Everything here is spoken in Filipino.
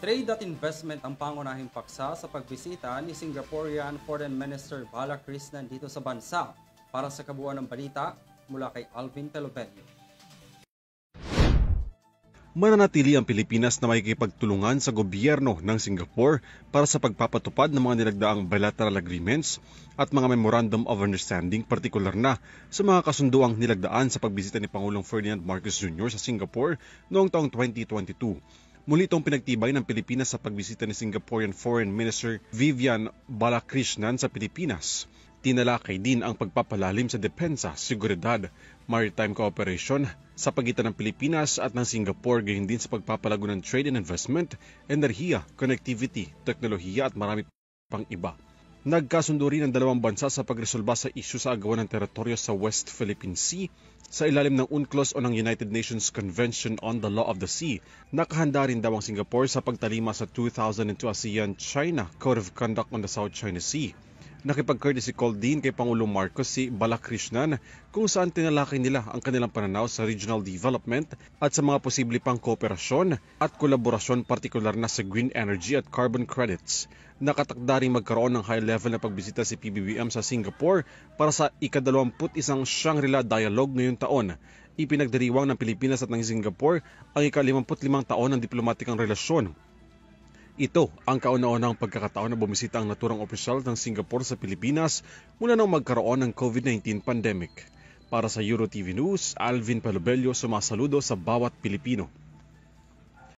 Trade at investment ang pangunahing paksa sa pagbisita ni Singaporean Foreign Minister Balakrishnan dito sa bansa. Para sa kabuuan ng balita, mula kay Alvin Pelobello. Mananatili ang Pilipinas na makikipagtulungan sa gobyerno ng Singapore para sa pagpapatupad ng mga nilagdaang bilateral agreements at mga Memorandum of Understanding, partikular na sa mga kasunduang nilagdaan sa pagbisita ni Pangulong Ferdinand Marcos Jr. sa Singapore noong taong 2022. Muli itong pinagtibay ng Pilipinas sa pagbisita ni Singaporean Foreign Minister Vivian Balakrishnan sa Pilipinas. Tinalakay din ang pagpapalalim sa depensa, seguridad, maritime cooperation sa pagitan ng Pilipinas at ng Singapore, gayon din sa pagpapalago ng trade and investment, enerhiya, connectivity, teknolohiya at marami pang iba. Nagkasundo rin ang dalawang bansa sa pagresolba sa isyu sa agawan ng teritoryo sa West Philippine Sea sa ilalim ng UNCLOS o ng United Nations Convention on the Law of the Sea. Nakahanda rin daw ang Singapore sa pagtalima sa 2002 ASEAN-China Code of Conduct on the South China Sea. Nakipag-courtesy call din kay Pangulong Marcos si Balakrishnan kung saan tinalakay nila ang kanilang pananaw sa regional development at sa mga posible pang kooperasyon at kolaborasyon, partikular na sa green energy at carbon credits. Nakatakda ring magkaroon ng high level na pagbisita si PBBM sa Singapore para sa ika-21 Shangri-La Dialogue ngayong taon. Ipinagdiriwang ng Pilipinas at ng Singapore ang ika-55 taon ng diplomatikang relasyon. Ito ang kauna-unahang pagkakataon na bumisita ang naturang opisyal ng Singapore sa Pilipinas mula nang magkaroon ng COVID-19 pandemic. Para sa EuroTV News, Alvin Pelobello, sumasaludo sa bawat Pilipino.